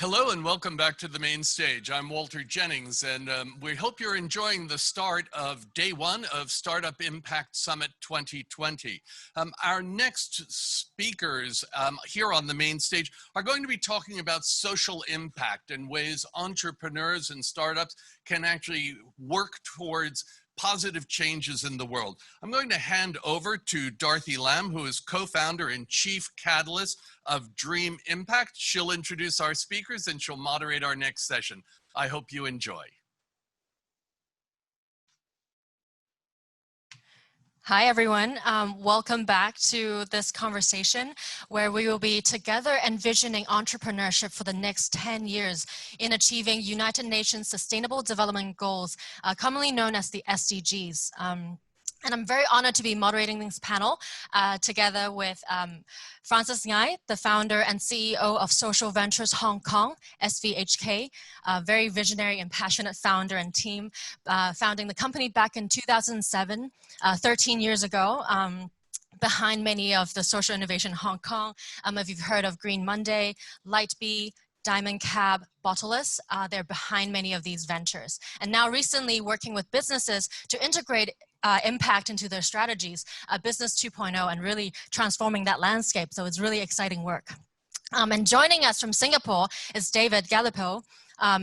Hello and welcome back to the main stage. I'm Walter Jennings, and we hope you're enjoying the start of day one of Startup Impact Summit 2020. Our next speakers here on the main stage are going to be talking about social impact and ways entrepreneurs and startups can actually work towards positive changes in the world. I'm going to hand over to Dorothy Lam, who is co-founder and chief catalyst of Dream Impact. She'll introduce our speakers and she'll moderate our next session. I hope you enjoy. Hi, everyone. Welcome back to this conversation where we will be together envisioning entrepreneurship for the next 10 years in achieving United Nations Sustainable Development Goals, commonly known as the SDGs. And I'm very honored to be moderating this panel together with Francis Ngai, the founder and CEO of Social Ventures Hong Kong, SVHK, a very visionary and passionate founder and team, founding the company back in 2007, 13 years ago. Behind many of the social innovation in Hong Kong, if you've heard of Green Monday, Lightbee, Diamond Cab, Bottleless, they're behind many of these ventures. And now recently working with businesses to integrate impact into their strategies, Business 2.0, and really transforming that landscape. So it's really exciting work. And joining us from Singapore is David Galipeau,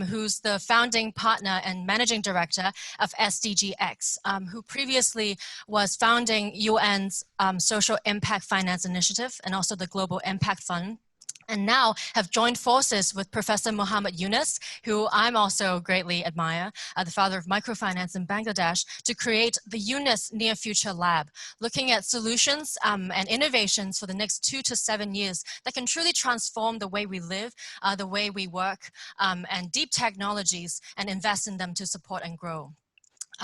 who's the founding partner and managing director of SDGx, who previously was founding UN's Social Impact Finance Initiative and also the Global Impact Fund, and now have joined forces with Professor Muhammad Yunus, who I'm also greatly admire, the father of microfinance in Bangladesh, to create the Yunus Near Future Lab, looking at solutions and innovations for the next 2 to 7 years that can truly transform the way we live, the way we work, and deep technologies, and invest in them to support and grow.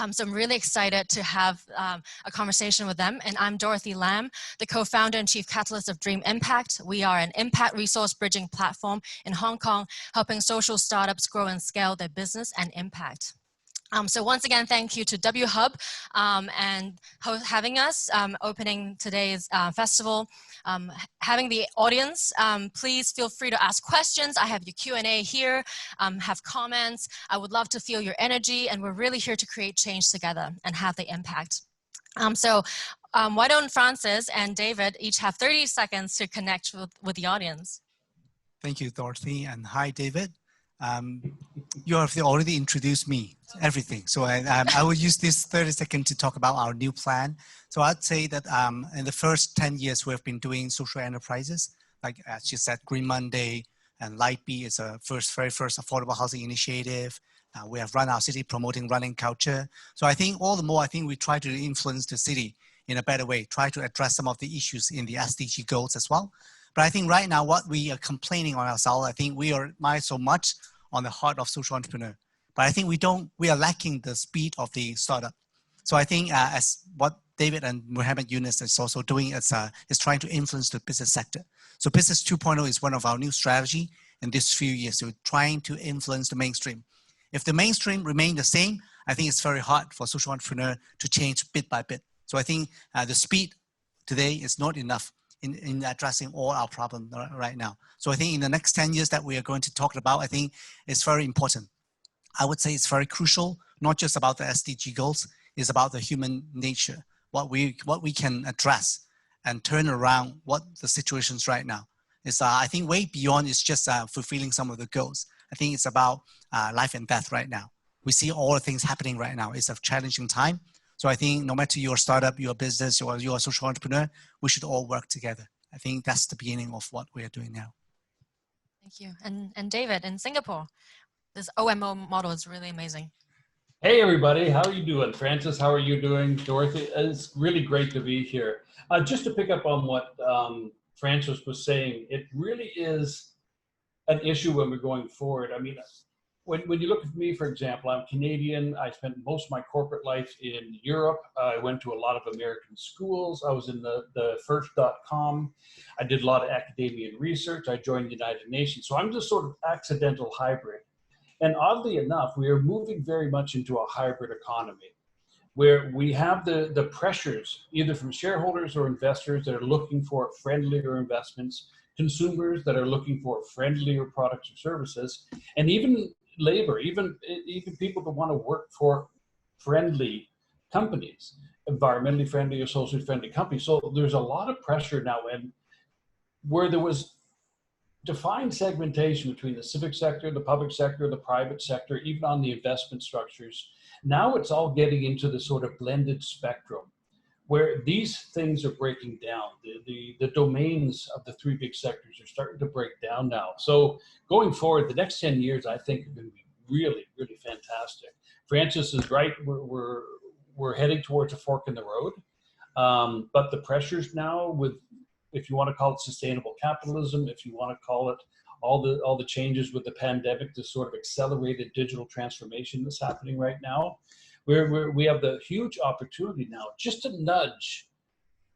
So I'm really excited to have a conversation with them. And I'm Dorothy Lam, the co-founder and chief catalyst of Dream Impact. We are an impact resource bridging platform in Hong Kong, helping social startups grow and scale their business and impact. So once again, thank you to WHub and having us, opening today's festival. Having the audience, please feel free to ask questions. I have your Q&A here, have comments. I would love to feel your energy, and we're really here to create change together and have the impact. Why don't Francis and David each have 30 seconds to connect with the audience? Thank you, Dorothy, and hi, David. You have already introduced me, everything. So I will use this 30 seconds to talk about our new plan. So I'd say that in the first 10 years, we've been doing social enterprises, like as you said, Green Monday and Lightbee is a very first affordable housing initiative. We have run our city promoting running culture. So I think all the more, I think we try to influence the city in a better way, try to address some of the issues in the SDG goals as well. But I think right now, what we are complaining on ourselves, I think we are so much on the heart of social entrepreneur. But I think we are lacking the speed of the startup. So I think as what David and Muhammad Yunus is also doing is trying to influence the business sector. So Business 2.0 is one of our new strategy in this few years. So we're trying to influence the mainstream. If the mainstream remain the same, I think it's very hard for social entrepreneur to change bit by bit. So I think the speed today is not enough in addressing all our problems right now. So I think in the next 10 years that we are going to talk about, I think it's very important. I would say it's very crucial, not just about the SDG goals, it's about the human nature, what we can address and turn around what the situations right now. It's, I think way beyond is just fulfilling some of the goals. I think it's about life and death right now. We see all the things happening right now. It's a challenging time. So I think no matter your startup, your business, or you're a social entrepreneur, we should all work together. I think that's the beginning of what we are doing now. Thank you. And David, in Singapore, this OMO model is really amazing. Hey everybody, how are you doing? Francis, how are you doing? Dorothy, it's really great to be here. Just to pick up on what Francis was saying, it really is an issue when we're going forward. I mean, when you look at me, for example, I'm Canadian. I spent most of my corporate life in Europe. I went to a lot of American schools. I was in the first .com. I did a lot of academia and research. I joined the United Nations. So I'm just sort of accidental hybrid. And oddly enough, we are moving very much into a hybrid economy where we have the pressures, either from shareholders or investors that are looking for friendlier investments, consumers that are looking for friendlier products or services, and even labor, even people that want to work for friendly companies, environmentally friendly or socially friendly companies. So there's a lot of pressure now, and where there was defined segmentation between the civic sector, the public sector, the private sector, even on the investment structures, now it's all getting into the sort of blended spectrum where these things are breaking down. The domains of the three big sectors are starting to break down now. So going forward, the next 10 years, I think, are going to be really, really fantastic. Francis is right. We're heading towards a fork in the road. But the pressures now with, if you want to call it sustainable capitalism, if you want to call it all the changes with the pandemic, the sort of accelerated digital transformation that's happening right now, we have the huge opportunity now just to nudge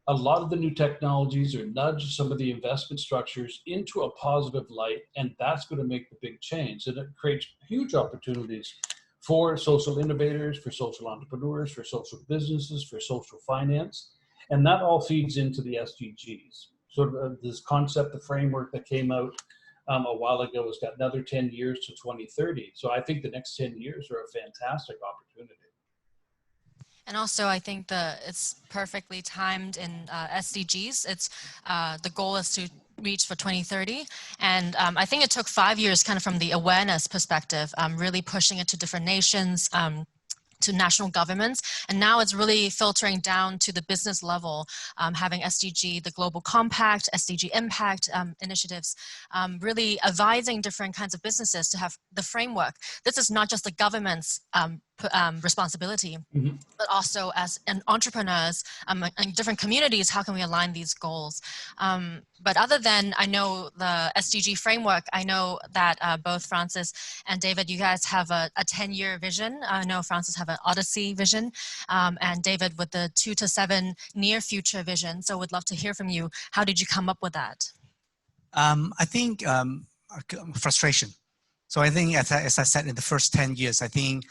a lot of the new technologies or nudge some of the investment structures into a positive light, and that's going to make the big change. And it creates huge opportunities for social innovators, for social entrepreneurs, for social businesses, for social finance. And that all feeds into the SDGs. Sort of this concept, the framework that came out a while ago has got another 10 years to 2030. So I think the next 10 years are a fantastic opportunity. And also, I think it's perfectly timed in SDGs. It's the goal is to reach for 2030. And I think it took 5 years kind of from the awareness perspective, really pushing it to different nations, to national governments, and now it's really filtering down to the business level, having SDG, the Global Compact, SDG Impact initiatives, really advising different kinds of businesses to have the framework. This is not just the government's responsibility, but also as entrepreneurs and different communities, how can we align these goals? But other than, I know the SDG framework, I know that both Francis and David, you guys have a 10-year vision. I know Francis have an Odyssey vision, and David with the 2 to 7 near future vision. So we'd love to hear from you. How did you come up with that? I think frustration. So I think, as I said, in the first 10 years, I think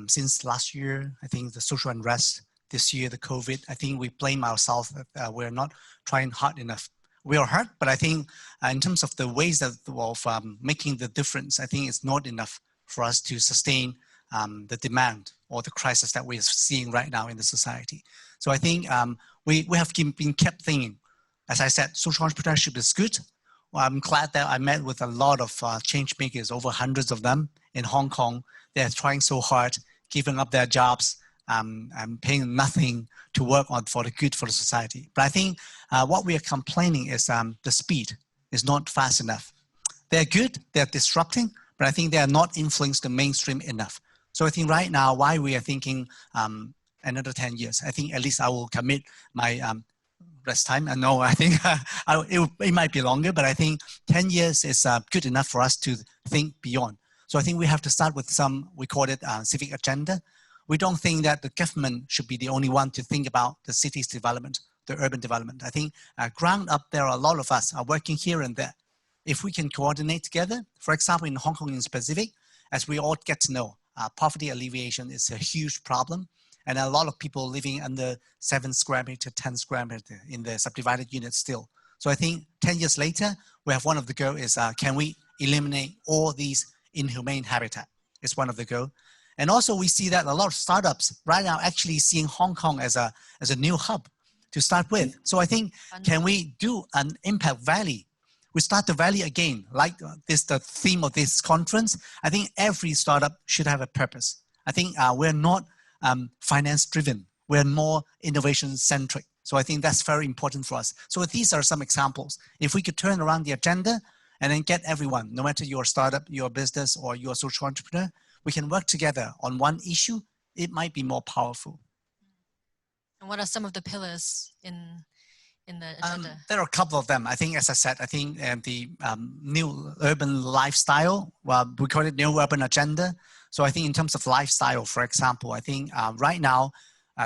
since last year, I think the social unrest, this year, the COVID, I think we blame ourselves that we're not trying hard enough. We are hurt, but I think in terms of the ways of making the difference, I think it's not enough for us to sustain the demand or the crisis that we're seeing right now in the society. So I think we have been kept thinking, as I said, social entrepreneurship is good. Well, I'm glad that I met with a lot of change makers, over hundreds of them in Hong Kong. They're trying so hard, giving up their jobs, and paying nothing to work on for the good for the society. But I think what we are complaining is the speed is not fast enough. They're good, they're disrupting, but I think they are not influencing the mainstream enough. So I think right now, why we are thinking another 10 years, I think at least I will commit my rest time. And no, I think it might be longer, but I think 10 years is good enough for us to think beyond. So I think we have to start with some, we call it civic agenda. We don't think that the government should be the only one to think about the city's development, the urban development. I think ground up, there are a lot of us are working here and there. If we can coordinate together, for example, in Hong Kong in specific, as we all get to know, poverty alleviation is a huge problem. And a lot of people living under 7 square meter, 10 square meter in the subdivided units still. So I think 10 years later, we have one of the goals is, can we eliminate all these inhumane habitat? It's one of the goals. And also we see that a lot of startups right now actually seeing Hong Kong as a new hub to start with. So I think, can we do an impact valley? We start the valley again, like this, the theme of this conference. I think every startup should have a purpose. I think we're not finance driven. We're more innovation centric. So I think that's very important for us. So these are some examples. If we could turn around the agenda and then get everyone, no matter your startup, your business, or your social entrepreneur, we can work together on one issue, it might be more powerful. And what are some of the pillars in the agenda? There are a couple of them. I think, as I said, I think the new urban lifestyle, well, we call it new urban agenda. So I think in terms of lifestyle, for example, I think right now,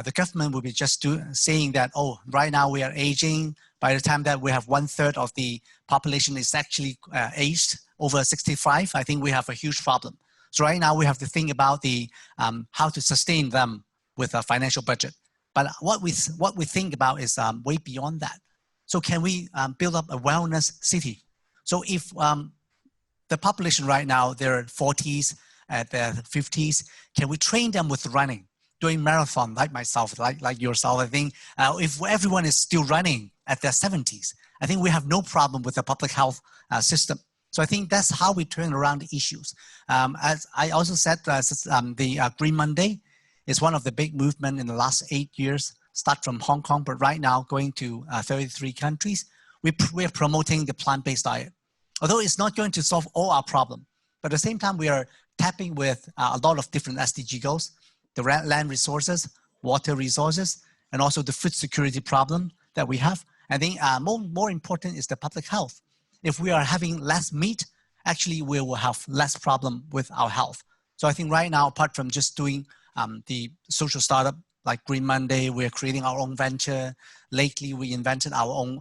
the government will be just saying that, oh, right now we are aging. By the time that we have 1/3 of the population is actually aged over 65, I think we have a huge problem. So right now we have to think about the how to sustain them with a financial budget. But what we think about is way beyond that. So can we build up a wellness city? So if the population right now, they're 40s, at their 50s, can we train them with running, doing marathon, like myself, like yourself? I think if everyone is still running at their 70s, I think we have no problem with the public health system. So I think that's how we turn around the issues. As I also said, the Green Monday is one of the big movements in the last 8 years, start from Hong Kong, but right now going to 33 countries. We're promoting the plant-based diet. Although it's not going to solve all our problems, but at the same time, we are tapping with a lot of different SDG goals, the land resources, water resources, and also the food security problem that we have. I think more important is the public health. If we are having less meat, actually we will have less problem with our health. So I think right now, apart from just doing the social startup like Green Monday, we're creating our own venture. Lately, we invented our own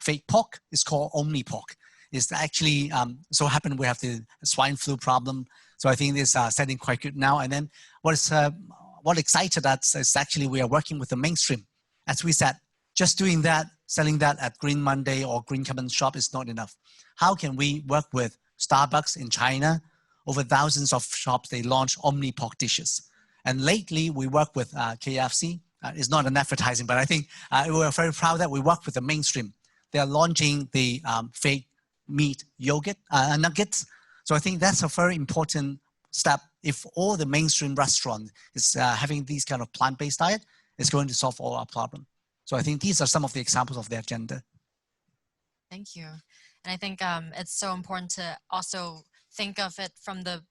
fake pork. It's called Omni Pork. It's actually so happened we have the swine flu problem. So I think it's setting quite good now. And then what excited us is actually we are working with the mainstream. As we said, just doing that, selling that at Green Monday or Green Carbon Shop is not enough. How can we work with Starbucks in China? Over thousands of shops, they launch Omni Pork dishes. And lately, we work with KFC. It's not an advertising, but I think we're very proud that we work with the mainstream. They are launching the fake meat yogurt nuggets. So I think that's a very important step. If all the mainstream restaurant is having these kind of plant-based diet, it's going to solve all our problems. So I think these are some of the examples of the agenda. Thank you. And I think it's so important to also think of it from the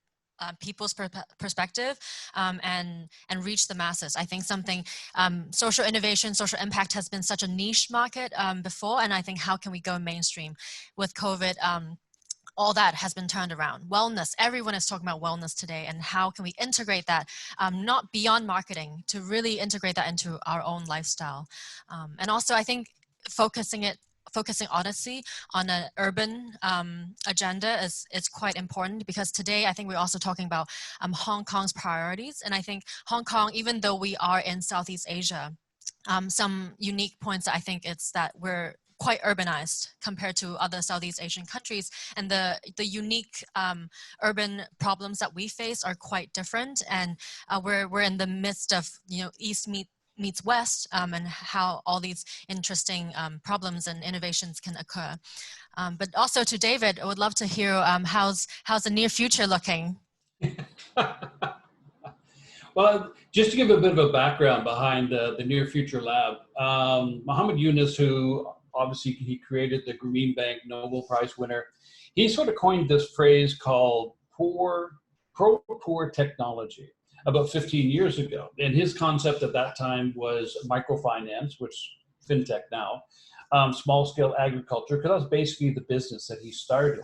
people's perspective and reach the masses. I think something, social innovation, social impact has been such a niche market before, and I think how can we go mainstream? With COVID, all that has been turned around. Wellness, everyone is talking about wellness today, and how can we integrate that, not beyond marketing, to really integrate that into our own lifestyle. And also I think focusing honestly on an urban agenda is quite important, because today I think we're also talking about Hong Kong's priorities. And I think Hong Kong, even though we are in Southeast Asia, some unique points, I think it's that we're quite urbanized compared to other Southeast Asian countries, and the unique urban problems that we face are quite different. And we're in the midst of, you know, East meets West, and how all these interesting problems and innovations can occur. But also to David, I would love to hear how's the near future looking? Well, just to give a bit of a background behind the Near Future Lab, Muhammad Yunus, who obviously he created the Green Bank Nobel Prize winner, he sort of coined this phrase called pro-poor technology about 15 years ago. And his concept at that time was microfinance, which fintech now, small-scale agriculture, because that's basically the business that he started.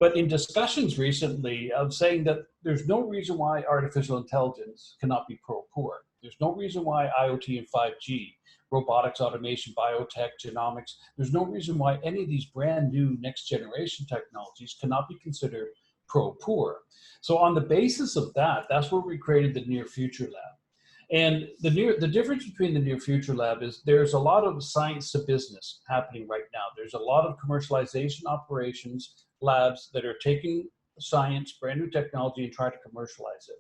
But in discussions recently of saying that there's no reason why artificial intelligence cannot be pro-poor. There's no reason why IoT and 5G, robotics, automation, biotech, genomics, there's no reason why any of these brand new next generation technologies cannot be considered pro-poor. So on the basis of that, that's where we created the Near Future Lab. And the difference between the Near Future Lab is there's a lot of science to business happening right now. There's a lot of commercialization operations labs that are taking science, brand new technology, and try to commercialize it.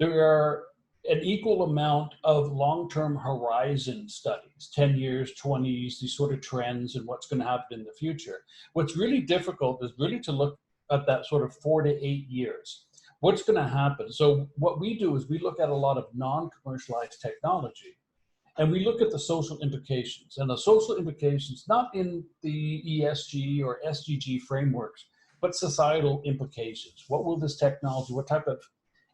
There are an equal amount of long-term horizon studies, 10 years, 20s, these sort of trends and what's going to happen in the future. What's really difficult is really to look at that sort of 4 to 8 years. What's going to happen? So what we do is we look at a lot of non-commercialized technology, and we look at the social implications. And the social implications, not in the ESG or SDG frameworks, but societal implications. What will this technology, what type of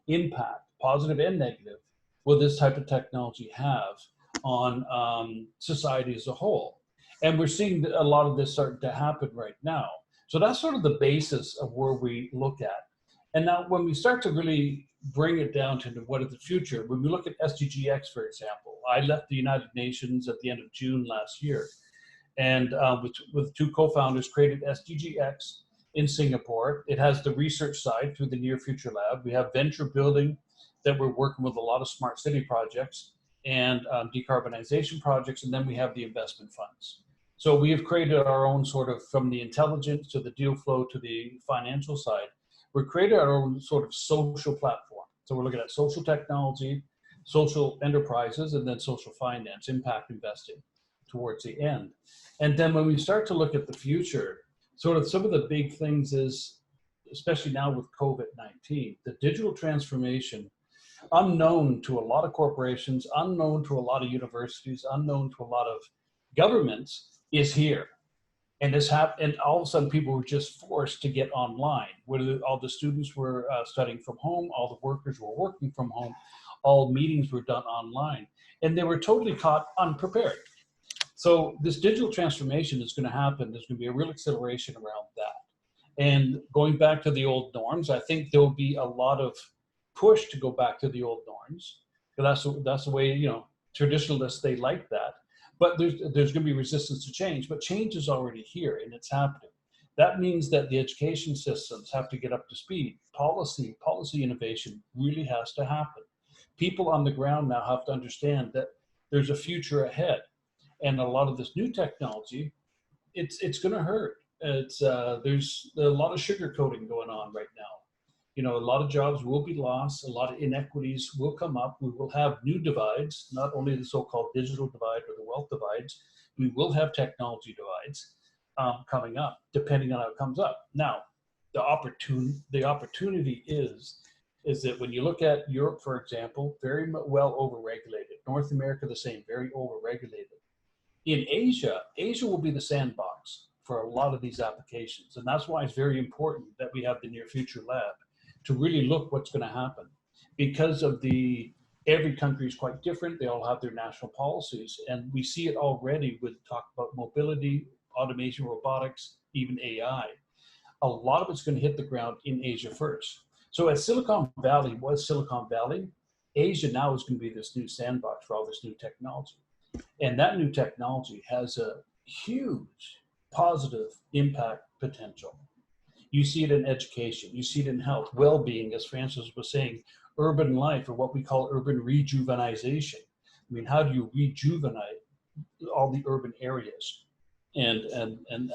impact, positive and negative, will this type of technology have on society as a whole? And we're seeing a lot of this starting to happen right now. So that's sort of the basis of where we look at. And now when we start to really bring it down to what is the future, when we look at SDGx, for example, I left the United Nations at the end of June last year, and with two co-founders created SDGx in Singapore. It has the research side through the Near Future Lab. We have venture building that we're working with a lot of smart city projects and decarbonization projects, and then we have the investment funds. So we have created our own sort of, from the intelligence to the deal flow to the financial side, we've created our own sort of social platform. So we're looking at social technology, social enterprises, and then social finance, impact investing towards the end. And then when we start to look at the future, sort of some of the big things is, especially now with COVID-19, the digital transformation, unknown to a lot of corporations, unknown to a lot of universities, unknown to a lot of governments, is here. And and all of a sudden people were just forced to get online. Whether all the students were studying from home, all the workers were working from home, all meetings were done online, and they were totally caught unprepared. So this digital transformation is going to happen. There's going to be a real acceleration around that. And going back to the old norms, I think there'll be a lot of push to go back to the old norms. That's the way, you know, traditionalists, they like that. But there's going to be resistance to change. But change is already here and it's happening. That means that the education systems have to get up to speed. Policy innovation really has to happen. People on the ground now have to understand that there's a future ahead. And a lot of this new technology, it's going to hurt. There's a lot of sugarcoating going on right now. You know, a lot of jobs will be lost. A lot of inequities will come up. We will have new divides, not only the so-called digital divide or the wealth divides. We will have technology divides coming up, depending on how it comes up. Now, the opportunity is that when you look at Europe, for example, very well overregulated. North America, the same, very overregulated. In Asia will be the sandbox for a lot of these applications. And that's why it's very important that we have the Near Future Lab to really look what's going to happen. Because of every country is quite different. They all have their national policies. And we see it already with talk about mobility, automation, robotics, even AI. A lot of it's going to hit the ground in Asia first. So as Silicon Valley was Silicon Valley, Asia now is going to be this new sandbox for all this new technology. And that new technology has a huge positive impact potential. You see it in education, you see it in health, well-being, as Francis was saying, urban life, or what we call urban rejuvenization. I mean, how do you rejuvenate all the urban areas? And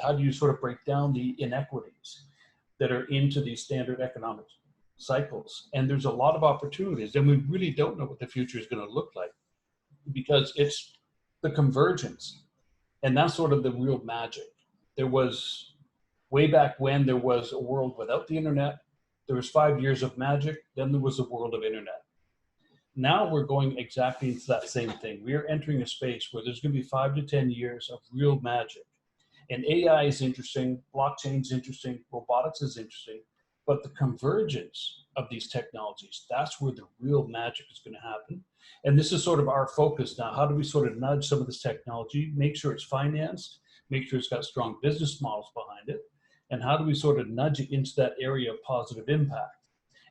how do you sort of break down the inequities that are into these standard economic cycles? And there's a lot of opportunities, and we really don't know what the future is going to look like, because it's the convergence. And that's sort of the real magic. There was, way back when, there was a world without the internet. There was 5 years of magic. Then there was a world of internet. Now we're going exactly into that same thing. We are entering a space where there's going to be 5 to 10 years of real magic. And AI is interesting. Blockchain is interesting. Robotics is interesting. But the convergence of these technologies, that's where the real magic is going to happen. And this is sort of our focus now. How do we sort of nudge some of this technology, make sure it's financed, make sure it's got strong business models behind it, and how do we sort of nudge it into that area of positive impact?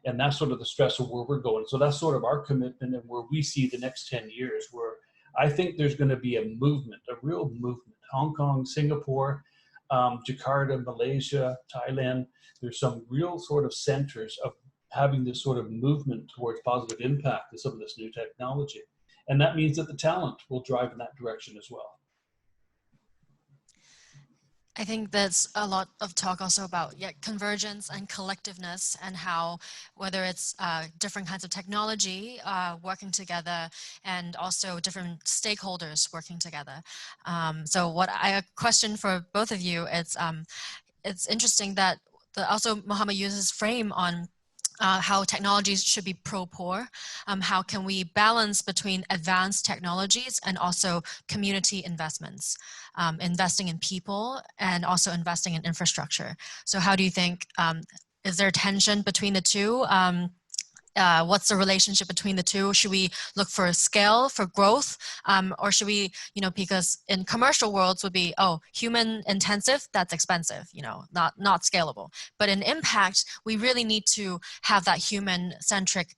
And that's sort of the stress of where we're going. So that's sort of our commitment and where we see the next 10 years, where I think there's going to be a movement, a real movement. Hong Kong, Singapore, Jakarta, Malaysia, Thailand, there's some real sort of centers of having this sort of movement towards positive impact of some of this new technology. And that means that the talent will drive in that direction as well. I think there's a lot of talk also about convergence and collectiveness, and how whether it's different kinds of technology working together, and also different stakeholders working together. So a question for both of you, it's interesting that also Mohammed uses frame on how technologies should be pro-poor. How can we balance between advanced technologies and also community investments, investing in people and also investing in infrastructure? So how do you think, is there tension between the two? What's the relationship between the two? Should we look for scale, for growth? Or should we, because in commercial worlds would be, human intensive, that's expensive, not scalable. But in impact, we really need to have that human centric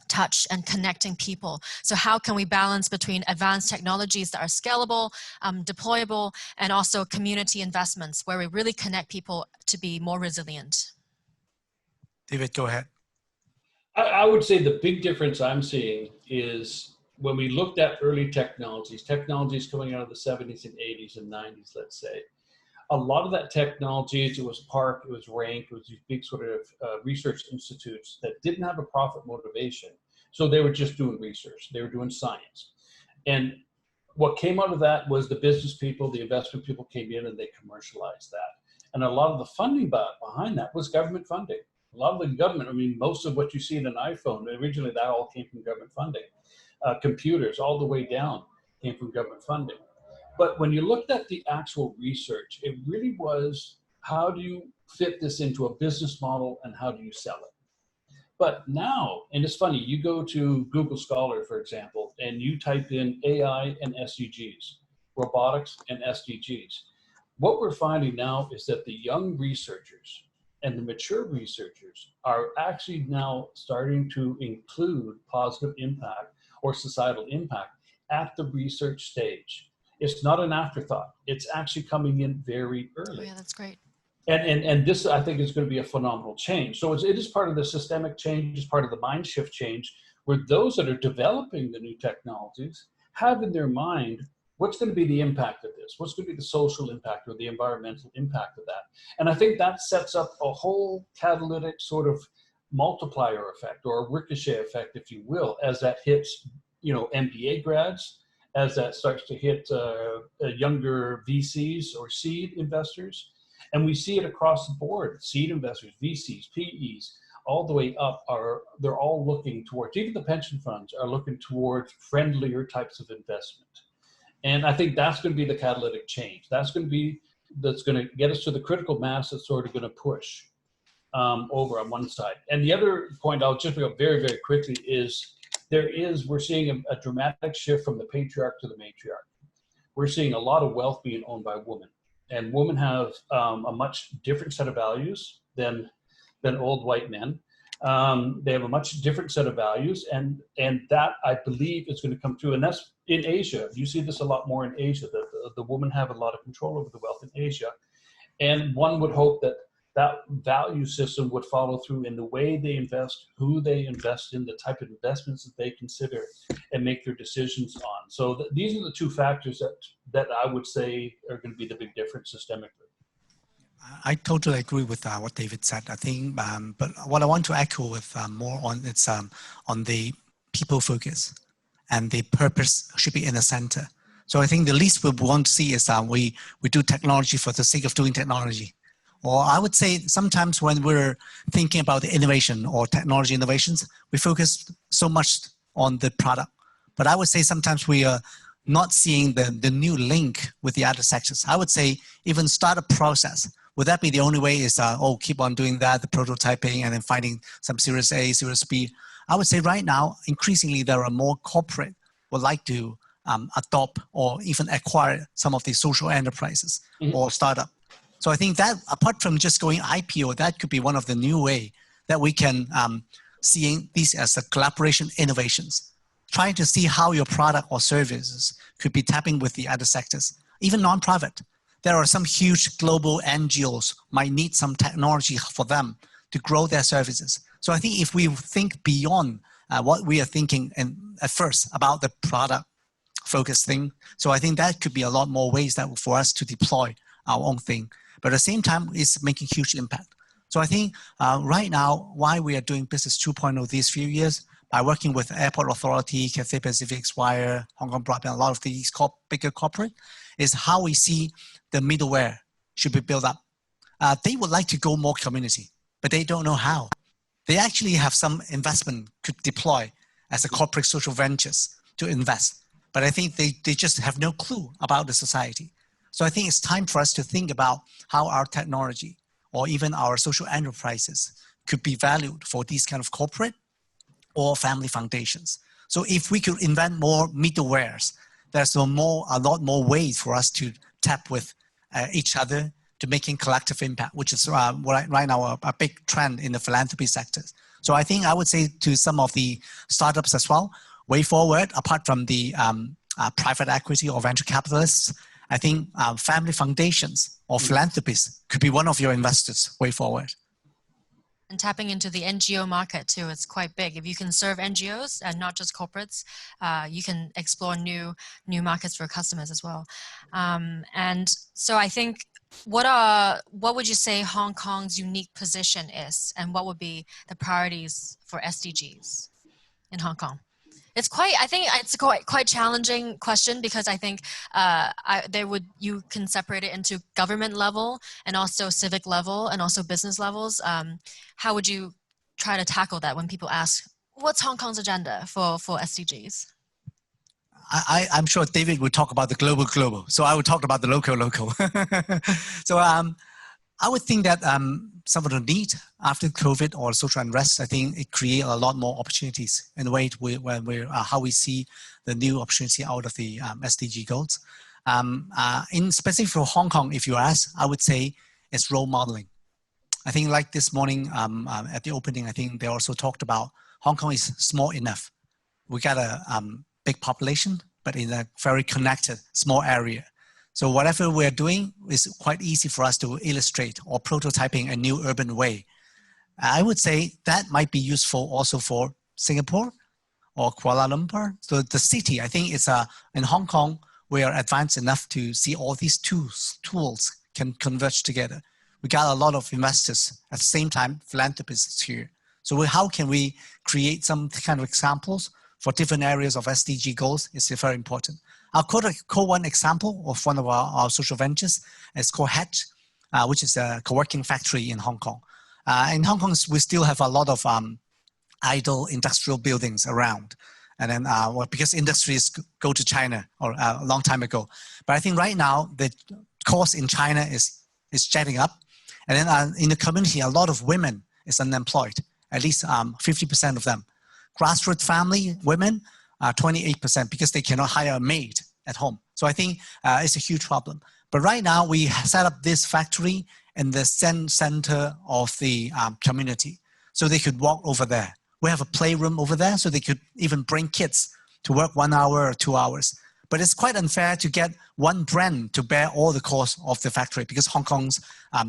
touch and connecting people. So how can we balance between advanced technologies that are scalable, deployable, and also community investments where we really connect people to be more resilient? David, go ahead. I would say the big difference I'm seeing is when we looked at early technologies coming out of the 70s and 80s and 90s, let's say, a lot of that technology, it was PARC, it was RANK, it was these big sort of research institutes that didn't have a profit motivation. So they were just doing research, they were doing science. And what came out of that was the business people, the investment people came in and they commercialized that. And a lot of the funding behind that was government funding. A lot of the government, I mean, most of what you see in an iPhone, originally that all came from government funding. Computers all the way down came from government funding. But when you looked at the actual research, it really was, how do you fit this into a business model and how do you sell it? But now, and it's funny, you go to Google Scholar, for example, and you type in AI and SDGs, robotics and SDGs. What we're finding now is that the young researchers and the mature researchers are actually now starting to include positive impact or societal impact at the research stage. It's not an afterthought. It's actually coming in very early. Oh yeah, that's great. And this, I think, is going to be a phenomenal change. So it is part of the systemic change, it's part of the mind shift change, where those that are developing the new technologies have in their mind, what's going to be the impact of this? What's going to be the social impact or the environmental impact of that? And I think that sets up a whole catalytic sort of multiplier effect or a ricochet effect, if you will, as that hits, you know, MBA grads, as that starts to hit younger VCs or seed investors. And we see it across the board. Seed investors, VCs, PEs, all the way up they're all looking towards, even the pension funds are looking towards friendlier types of investment. And I think that's going to be the catalytic change. That's going to get us to the critical mass that's sort of going to push over on one side. And the other point I'll just bring up very, very quickly is we're seeing a dramatic shift from the patriarch to the matriarch. We're seeing a lot of wealth being owned by women. And women have a much different set of values than old white men. They have a much different set of values, and that, I believe, is going to come through. And that's in Asia. You see this a lot more in Asia. The women have a lot of control over the wealth in Asia. And one would hope that that value system would follow through in the way they invest, who they invest in, the type of investments that they consider and make their decisions on. So these are the two factors that I would say are going to be the big difference systemically. I totally agree with what David said. I think, but what I want to echo with more on, it's on the people focus and the purpose should be in the center. So I think the least we want to see is we do technology for the sake of doing technology. Or I would say sometimes when we're thinking about the innovation or technology innovations, we focus so much on the product. But I would say sometimes we are not seeing the new link with the other sectors. I would say even start a process. Would that be the only way is, keep on doing that, the prototyping and then finding some Series A, Series B? I would say right now, increasingly, there are more corporate would like to adopt or even acquire some of the social enterprises or startup. So I think that apart from just going IPO, that could be one of the new way that we can seeing these as a collaboration innovations, trying to see how your product or services could be tapping with the other sectors, even nonprofit. There are some huge global NGOs might need some technology for them to grow their services. So I think if we think beyond what we are thinking at first about the product focused thing, so I think that could be a lot more ways that for us to deploy our own thing. But at the same time, it's making huge impact. So I think right now, why we are doing Business 2.0 these few years, by working with Airport Authority, Cathay Pacific, Swire, Hong Kong Broadband, a lot of these bigger corporate, is how we see the middleware should be built up. They would like to go more community, but they don't know how. They actually have some investment could deploy as a corporate social ventures to invest. But I think they just have no clue about the society. So I think it's time for us to think about how our technology or even our social enterprises could be valued for these kind of corporate or family foundations. So if we could invent more middlewares, there's a lot more ways for us to tap with each other to making collective impact, which is right now a big trend in the philanthropy sectors. So I think I would say to some of the startups as well, way forward, apart from the private equity or venture capitalists, I think family foundations or philanthropists could be one of your investors way forward. And tapping into the NGO market too, it's quite big. If you can serve NGOs and not just corporates, you can explore new markets for customers as well. And so I think, what would you say Hong Kong's unique position is, and what would be the priorities for SDGs in Hong Kong? I think it's quite challenging question, because I think you can separate it into government level and also civic level and also business levels. How would you try to tackle that when people ask, what's Hong Kong's agenda for SDGs? I'm sure David will talk about the global, so I will talk about the local. So I would think that some of the need after COVID or social unrest, I think it creates a lot more opportunities in the way how we see the new opportunity out of the SDG goals. In specific for Hong Kong, if you ask, I would say it's role modeling. I think like this morning at the opening, I think they also talked about Hong Kong is small enough. We got a big population, but in a very connected small area. So whatever we're doing is quite easy for us to illustrate or prototyping a new urban way. I would say that might be useful also for Singapore or Kuala Lumpur. So the city, I think it's in Hong Kong, we are advanced enough to see all these tools can converge together. We got a lot of investors at the same time, philanthropists here. So how can we create some kind of examples for different areas of SDG goals? It's very important. I'll quote one example of one of our social ventures. It's called HK, which is a co-working factory in Hong Kong. In Hong Kong, we still have a lot of idle industrial buildings around. And then because industries go to China or a long time ago. But I think right now, the cost in China is jetting up. And then in the community, a lot of women is unemployed, at least 50% of them. Grassroots family women, 28%, because they cannot hire a maid at home. So I think it's a huge problem. But right now, we set up this factory in the center of the community. So they could walk over there. We have a playroom over there, so they could even bring kids to work 1 hour or 2 hours. But it's quite unfair to get one brand to bear all the cost of the factory, because Hong Kong's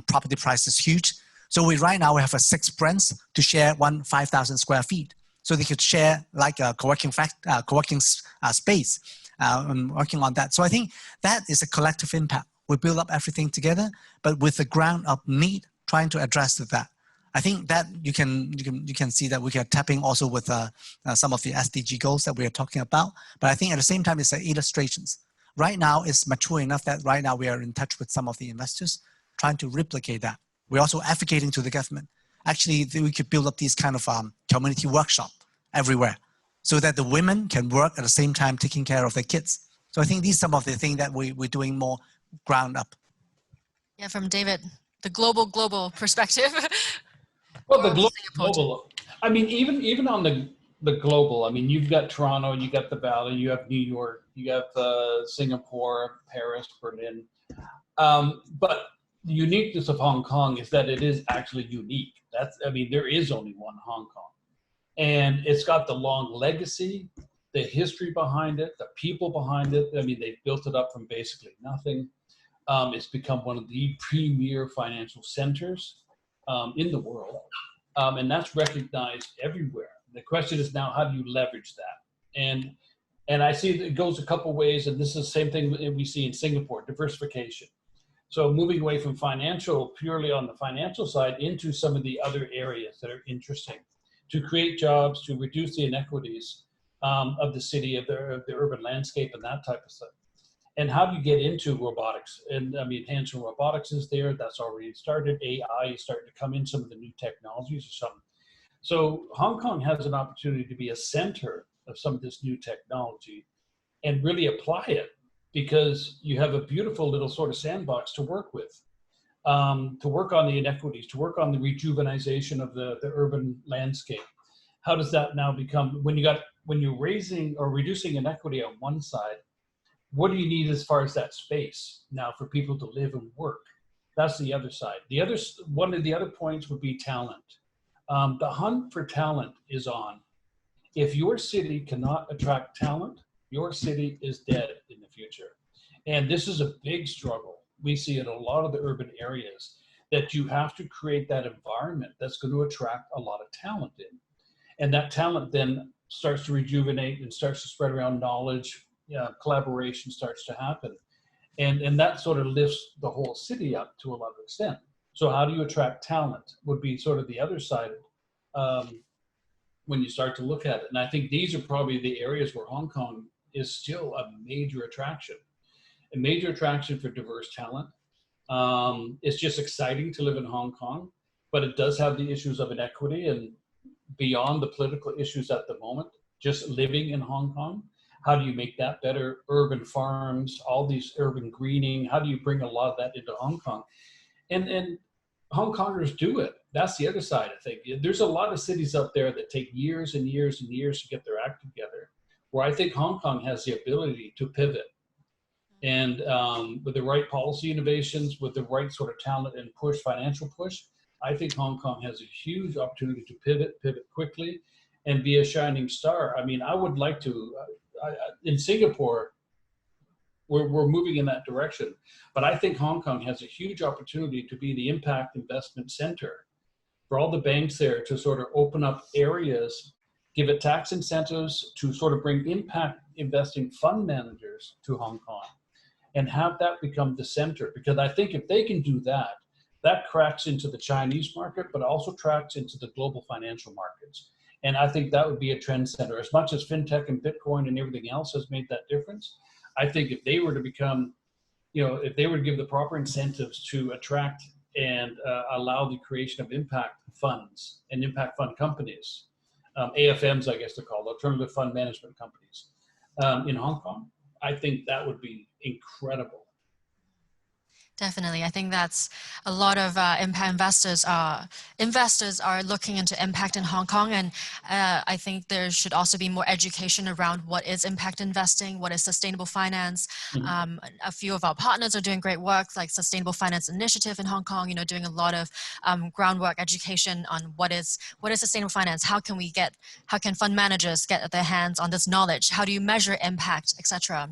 property price is huge. So right now we have 6 brands to share 5,000 square feet. So they could share like a co-working space and working on that. So I think that is a collective impact. We build up everything together, but with the ground up need, trying to address that. I think that you can see that we are tapping also with some of the SDG goals that we are talking about. But I think at the same time, it's illustrations. Right now, it's mature enough that right now we are in touch with some of the investors, trying to replicate that. We're also advocating to the government. Actually, we could build up these kind of community workshop everywhere, so that the women can work at the same time taking care of their kids. So I think these are some of the things that we're doing more ground up. Yeah, from David, the global perspective. Well, the global. I mean, even on the global. I mean, you've got Toronto, you got the Valley, you have New York, you have Singapore, Paris, Berlin. But the uniqueness of Hong Kong is that it is actually unique. There is only one Hong Kong. And it's got the long legacy, the history behind it, the people behind it. I mean, they've built it up from basically nothing. It's become one of the premier financial centers in the world. And that's recognized everywhere. The question is now, how do you leverage that? And I see that it goes a couple ways, and this is the same thing that we see in Singapore, diversification. So moving away from purely on the financial side, into some of the other areas that are interesting, to create jobs, to reduce the inequities of the city, of the urban landscape, and that type of stuff. And how do you get into robotics? And I mean, hands-on robotics is there. That's already started. AI is starting to come in, some of the new technologies or something. So Hong Kong has an opportunity to be a center of some of this new technology and really apply it, because you have a beautiful little sort of sandbox to work with, to work on the inequities, to work on the rejuvenization of the urban landscape. How does that now become, when you're raising or reducing inequity on one side, what do you need as far as that space now for people to live and work? That's the other side. One of the other points would be talent. The hunt for talent is on. If your city cannot attract talent, your city is dead in the future. And this is a big struggle. We see in a lot of the urban areas that you have to create that environment that's going to attract a lot of talent in. And that talent then starts to rejuvenate and starts to spread around knowledge, collaboration starts to happen. And that sort of lifts the whole city up to a lot of extent. So how do you attract talent would be sort of the other side when you start to look at it. And I think these are probably the areas where Hong Kong is still a major attraction for diverse talent. It's just exciting to live in Hong Kong, but it does have the issues of inequity and beyond the political issues at the moment, just living in Hong Kong. How do you make that better? Urban farms, all these urban greening, how do you bring a lot of that into Hong Kong? And Hong Kongers do it. That's the other side, I think. There's a lot of cities out there that take years and years and years to get their act together, where I think Hong Kong has the ability to pivot. And with the right policy innovations, with the right sort of talent and push, financial push, I think Hong Kong has a huge opportunity to pivot quickly and be a shining star. I mean, I would like to, in Singapore, we're moving in that direction. But I think Hong Kong has a huge opportunity to be the impact investment center for all the banks there to sort of open up areas, give it tax incentives to sort of bring impact investing fund managers to Hong Kong and have that become the center. Because I think if they can do that, that cracks into the Chinese market, but also tracks into the global financial markets. And I think that would be a trend center. As much as fintech and Bitcoin and everything else has made that difference, I think if they were to become, if they were to give the proper incentives to attract and allow the creation of impact funds and impact fund companies, AFMs, I guess they're called, alternative fund management companies, in Hong Kong, I think that would be incredible. Definitely. I think that's a lot of impact investors are looking into impact in Hong Kong. And I think there should also be more education around what is impact investing, what is sustainable finance. Mm-hmm. A few of our partners are doing great work like Sustainable Finance Initiative in Hong Kong, doing a lot of groundwork education on what is sustainable finance, how can fund managers get their hands on this knowledge, how do you measure impact, etc.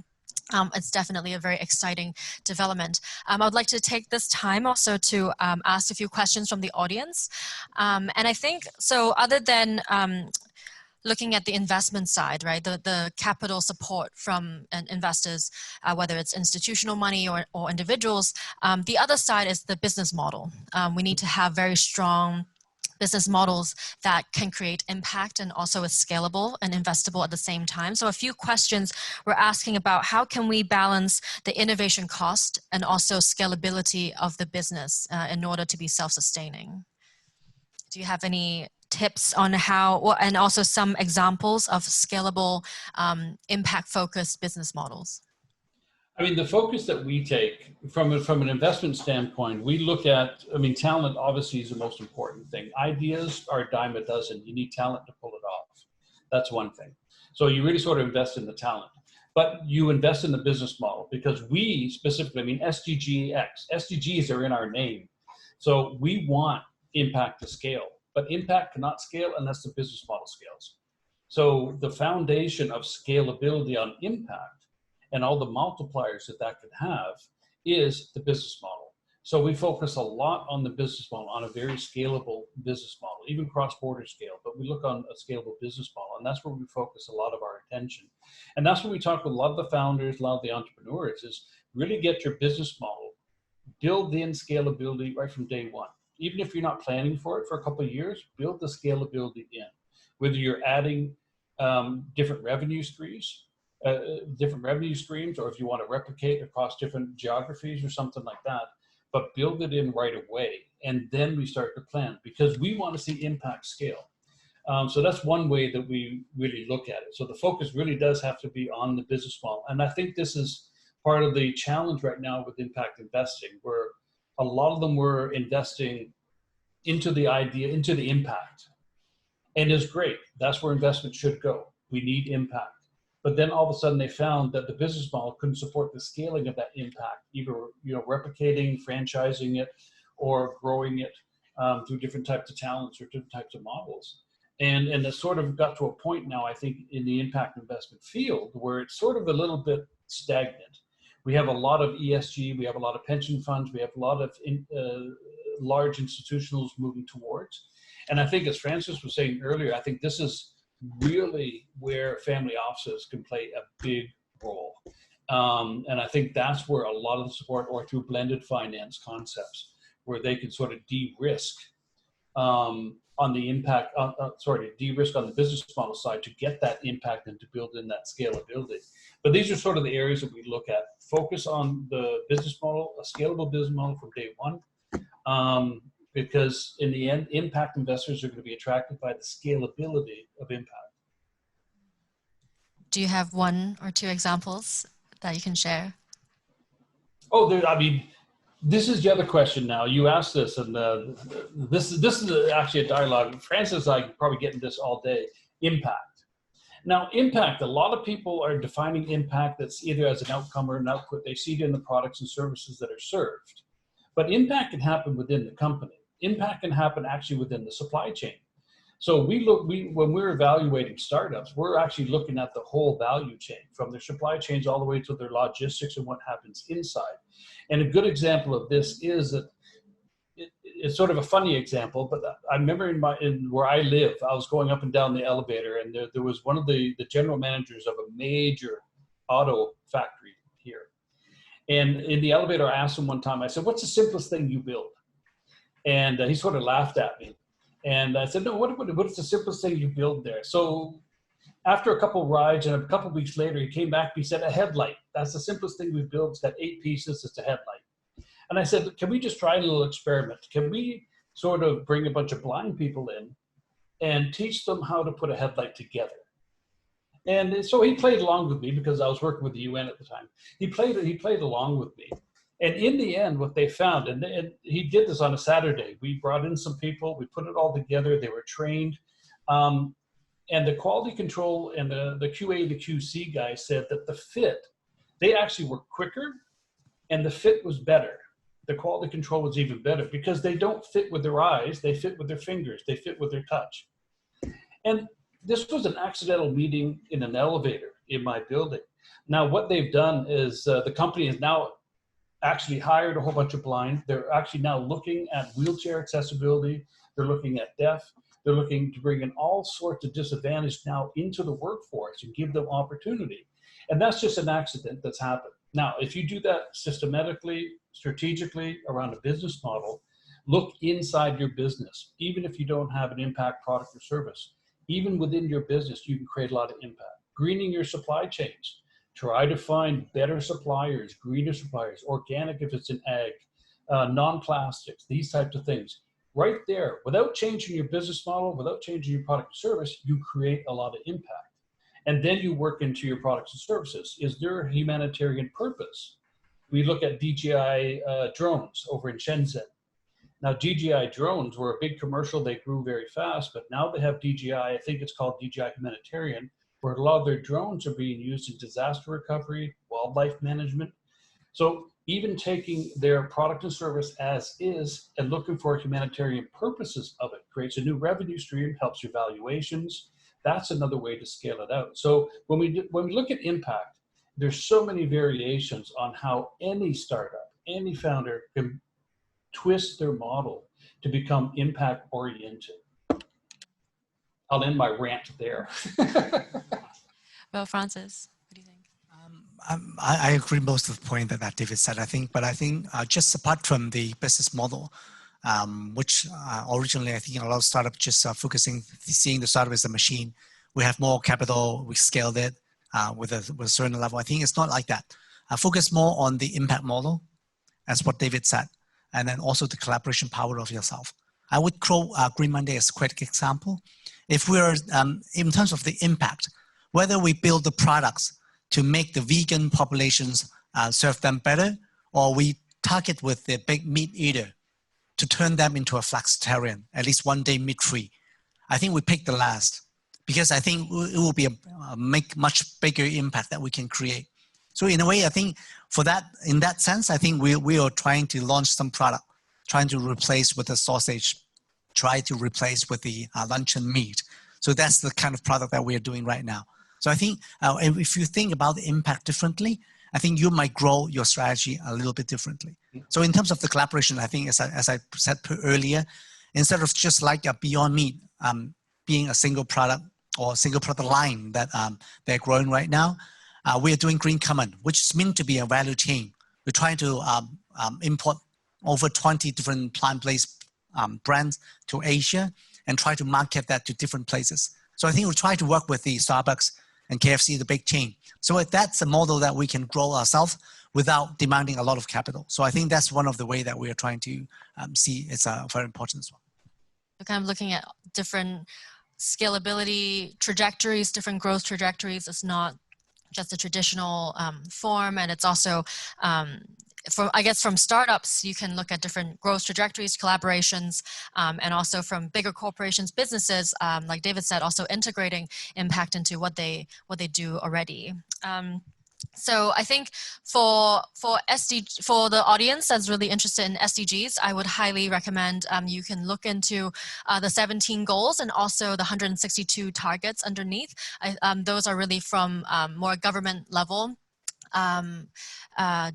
It's definitely a very exciting development. I would like to take this time also to ask a few questions from the audience. And I think, so other than looking at the investment side, right, the capital support from investors, whether it's institutional money or individuals, the other side is the business model. We need to have very strong business models that can create impact and also is scalable and investable at the same time. So a few questions we're asking about how can we balance the innovation cost and also scalability of the business in order to be self-sustaining. Do you have any tips on how, and also some examples of scalable impact-focused business models? I mean, the focus that we take from an investment standpoint, we look at, talent obviously is the most important thing. Ideas are a dime a dozen. You need talent to pull it off. That's one thing. So you really sort of invest in the talent, but you invest in the business model because we specifically, SDGx, SDGs are in our name. So we want impact to scale, but impact cannot scale unless the business model scales. So the foundation of scalability on impact and all the multipliers that could have is the business model. So we focus a lot on the business model, on a very scalable business model, even cross-border scale, but we look on a scalable business model, and that's where we focus a lot of our attention. And that's when we talk with a lot of the founders, a lot of the entrepreneurs, is really get your business model, build in scalability right from day one. Even if you're not planning for it for a couple of years, build the scalability in. Whether you're adding different revenue streams, or if you want to replicate across different geographies or something like that, but build it in right away. And then we start to plan because we want to see impact scale. So that's one way that we really look at it. So the focus really does have to be on the business model. And I think this is part of the challenge right now with impact investing, where a lot of them were investing into the idea, into the impact. And it's great. That's where investment should go. We need impact. But then all of a sudden they found that the business model couldn't support the scaling of that impact, either replicating, franchising it, or growing it through different types of talents or different types of models. And it sort of got to a point now, I think, in the impact investment field where it's sort of a little bit stagnant, We have a lot of ESG, we have a lot of pension funds, we have a lot of large institutionals moving towards. And I think, as Francis was saying earlier, I think this is really where family offices can play a big role. And I think that's where a lot of the support, or through blended finance concepts, where they can sort of de-risk on the impact, de-risk on the business model side to get that impact and to build in that scalability. But these are sort of the areas that we look at. Focus on the business model, a scalable business model from day one, because in the end, impact investors are going to be attracted by the scalability of impact. Do you have one or two examples that you can share? Oh, I mean, this is the other question now. You asked this, and this is actually a dialogue. Francis and I are probably getting this all day. Impact. Now, impact, a lot of people are defining impact that's either as an outcome or an output. They see it in the products and services that are served. But impact can happen within the company. Impact can happen actually within the supply chain. So when we're evaluating startups, we're actually looking at the whole value chain, from their supply chains all the way to their logistics and what happens inside. And a good example of this is that it's sort of a funny example, but I remember in where I live, I was going up and down the elevator, and there was one of the general managers of a major auto factory here. And in the elevator, I asked him one time, I said, "What's the simplest thing you build?" And he sort of laughed at me. And I said, "No, what is the simplest thing you build there?" So after a couple of rides and a couple of weeks later, he came back, he said, "A headlight. That's the simplest thing we've built. It's got 8 pieces, it's a headlight." And I said, "Can we just try a little experiment? Can we sort of bring a bunch of blind people in and teach them how to put a headlight together?" And so he played along with me, because I was working with the UN at the time. He played along with me. And in the end, what they found, and he did this on a Saturday, we brought in some people, we put it all together, they were trained. And the quality control and the QA, the QC guys said that the fit, they actually were quicker, and the fit was better. The quality control was even better, because they don't fit with their eyes, they fit with their fingers, they fit with their touch. And this was an accidental meeting in an elevator in my building. Now, what they've done is the company has now actually hired a whole bunch of blind. They're actually now looking at wheelchair accessibility. They're looking at deaf. They're looking to bring in all sorts of disadvantaged now into the workforce and give them opportunity. And that's just an accident that's happened. Now, if you do that systematically, strategically around a business model, look inside your business. Even if you don't have an impact product or service, even within your business, you can create a lot of impact. Greening your supply chains. Try to find better suppliers, greener suppliers, organic if it's in ag, non-plastics, these types of things. Right there, without changing your business model, without changing your product or service, you create a lot of impact. And then you work into your products and services. Is there a humanitarian purpose? We look at DJI drones over in Shenzhen. Now, DJI drones were a big commercial. They grew very fast, but now they have DJI, I think it's called DJI Humanitarian, where a lot of their drones are being used in disaster recovery, wildlife management. So even taking their product and service as is and looking for humanitarian purposes of it creates a new revenue stream, helps your valuations. That's another way to scale it out. So when we look at impact, there's so many variations on how any startup, any founder can twist their model to become impact oriented. I'll end my rant there. Well, Francis, what do you think? I agree most of the point that David said, I think just apart from the business model, which originally I think a lot of startups just seeing the startup as a machine. We have more capital, we scaled it with a certain level. I think it's not like that. Focus more on the impact model, as what David said, and then also the collaboration power of yourself. I would quote Green Monday as a quick example. If we're, in terms of the impact, whether we build the products to make the vegan populations serve them better, or we target with the big meat eater to turn them into a flexitarian, at least one day meat-free, I think we pick the last, because I think it will be make much bigger impact that we can create. So in a way, I think for that, in that sense, I think we are trying to launch some product, trying to replace with the sausage, try to replace with the luncheon meat. So that's the kind of product that we are doing right now. So I think if you think about the impact differently, I think you might grow your strategy a little bit differently. So in terms of the collaboration, I think as I said earlier, instead of just like a Beyond Meat being a single product or single product line that they're growing right now, we are doing Green Common, which is meant to be a value chain. We're trying to import over 20 different plant-based brands to Asia and try to market that to different places. So I think we try to work with the Starbucks and KFC, the big chain. So that's a model that we can grow ourselves without demanding a lot of capital. So I think that's one of the ways that we are trying to see it's very important as well. We're kind of looking at different scalability trajectories, different growth trajectories. It's not just a traditional form, and it's also I guess from startups, you can look at different growth trajectories, collaborations, and also from bigger corporations, businesses, like David said, also integrating impact into what they do already. So I think for the audience that's really interested in SDGs, I would highly recommend you can look into the 17 goals and also the 162 targets underneath. Those are really from more government level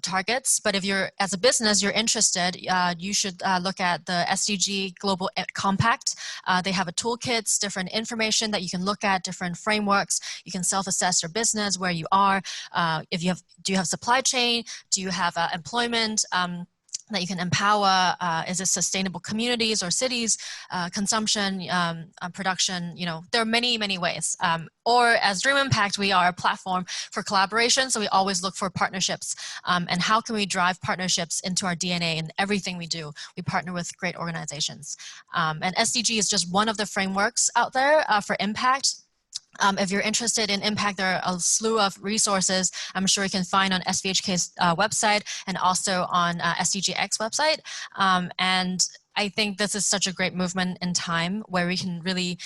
targets, but if you're, as a business, you're interested, you should look at the SDG Global Compact. They have a toolkits, different information that you can look at, different frameworks. You can self-assess your business, where you are. Do you have supply chain? Do you have employment? That you can empower, is it sustainable communities or cities, consumption, production, there are many, many ways. Or as Dream Impact, we are a platform for collaboration, so we always look for partnerships. And how can we drive partnerships into our DNA in everything we do? We partner with great organizations. And SDG is just one of the frameworks out there for impact. If you're interested in impact, there are a slew of resources I'm sure you can find on SVHK's website and also on SDGx website. And I think this is such a great movement in time where we can really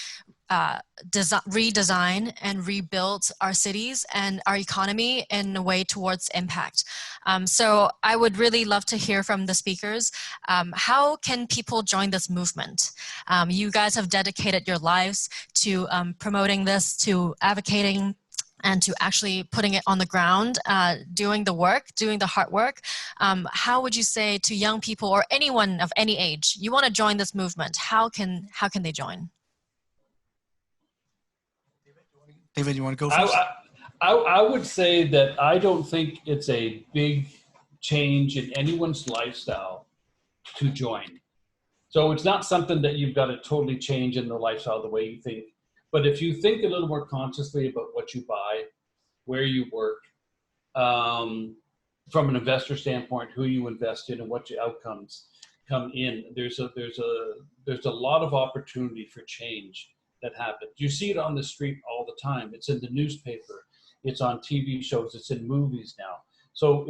redesign and rebuild our cities and our economy in a way towards impact. So I would really love to hear from the speakers. How can people join this movement? You guys have dedicated your lives to promoting this, to advocating, and to actually putting it on the ground, doing the work, doing the hard work. How would you say to young people or anyone of any age, you want to join this movement, how can they join? David, you want to go first? I would say that I don't think it's a big change in anyone's lifestyle to join. So it's not something that you've got to totally change in the lifestyle the way you think. But if you think a little more consciously about what you buy, where you work, from an investor standpoint, who you invest in and what your outcomes come in, there's a lot of opportunity for change that happens. You see it on the street all the time. It's in the newspaper. It's on TV shows. It's in movies now. So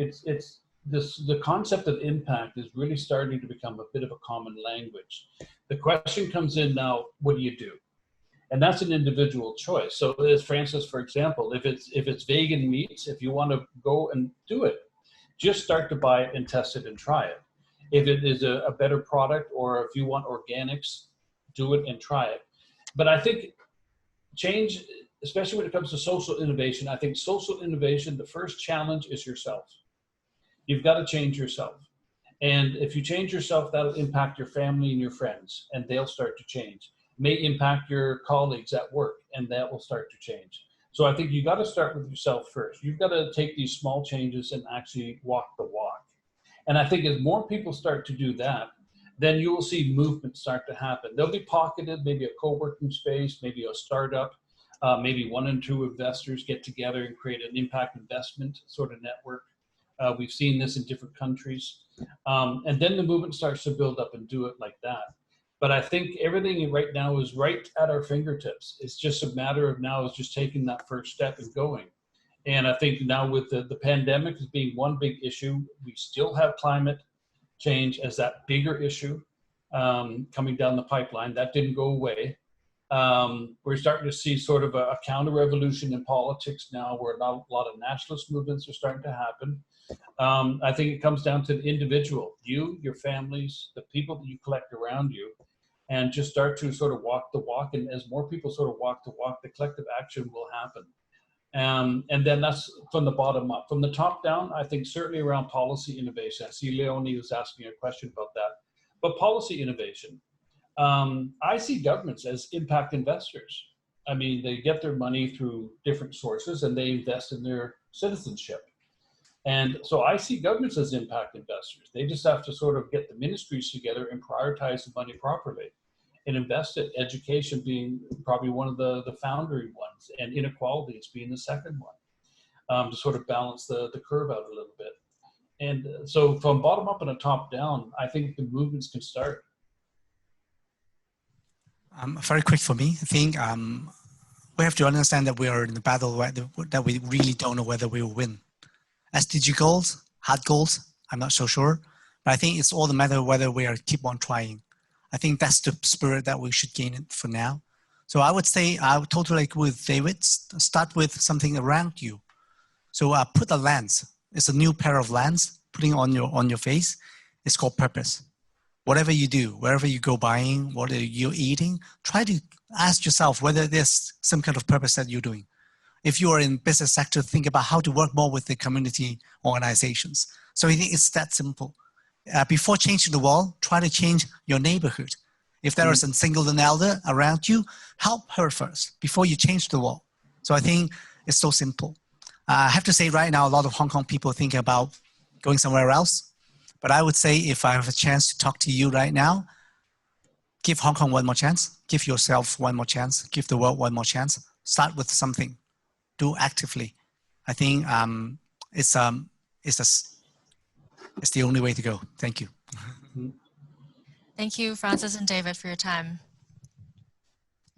the concept of impact is really starting to become a bit of a common language. The question comes in now, what do you do? And that's an individual choice. So as Francis, for example, if it's vegan meats, if you want to go and do it, just start to buy it and test it and try it. If it is a better product, or if you want organics, do it and try it. But I think change, especially when it comes to social innovation, I think social innovation, the first challenge is yourself. You've got to change yourself. And if you change yourself, that'll impact your family and your friends, and they'll start to change. May impact your colleagues at work, and that will start to change. So I think you got to start with yourself first. You've got to take these small changes and actually walk the walk. And I think as more people start to do that, then you will see movement start to happen. They'll be pocketed, maybe a co-working space, maybe a startup, maybe 1 and 2 investors get together and create an impact investment sort of network. We've seen this in different countries. And then the movement starts to build up and do it like that. But I think everything right now is right at our fingertips. It's just a matter of now is just taking that first step and going. And I think now with the pandemic as being one big issue, we still have climate change as that bigger issue coming down the pipeline. That didn't go away. We're starting to see sort of a counter-revolution in politics now, where a lot of nationalist movements are starting to happen. I think it comes down to the individual, you, your families, the people that you collect around you, and just start to sort of walk the walk. And as more people sort of walk the walk, the collective action will happen. And then that's from the bottom up. From the top down, I think certainly around policy innovation. I see Leonie was asking a question about that. But policy innovation, I see governments as impact investors. I mean, they get their money through different sources and they invest in their citizenship. And so I see governments as impact investors. They just have to sort of get the ministries together and prioritize the money properly and invest it. Education being probably one of the foundering ones, and inequalities being the second one, to sort of balance the curve out a little bit. And so from bottom up and a top down, I think the movements can start. Very quick for me. I think we have to understand that we are in a battle that we really don't know whether we will win. SDG goals, hard goals, I'm not so sure. But I think it's all the matter whether we are keep on trying. I think that's the spirit that we should gain for now. So I would say, I would totally agree with David. Start with something around you. So put a lens. It's a new pair of lens putting on your face. It's called purpose. Whatever you do, wherever you go buying, what you're eating, try to ask yourself whether there's some kind of purpose that you're doing. If you are in business sector, think about how to work more with the community organizations. So I think it's that simple. Before changing the world, try to change your neighborhood. If there is a single elder around you, help her first before you change the world. So I think it's so simple. I have to say right now, a lot of Hong Kong people think about going somewhere else. But I would say if I have a chance to talk to you right now, give Hong Kong one more chance, give yourself one more chance, give the world one more chance. Start with something. Do actively. I think it's the only way to go. Thank you. Thank you, Francis and David, for your time.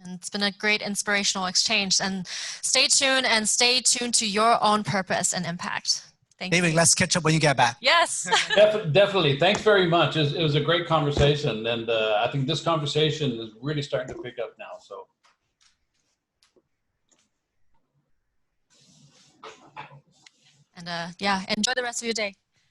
And it's been a great inspirational exchange. And stay tuned to your own purpose and impact. Thank David, you. let's catch up when you get back. Yes. Definitely. Thanks very much. It was a great conversation. And I think this conversation is really starting to pick up now. So. And yeah, enjoy the rest of your day.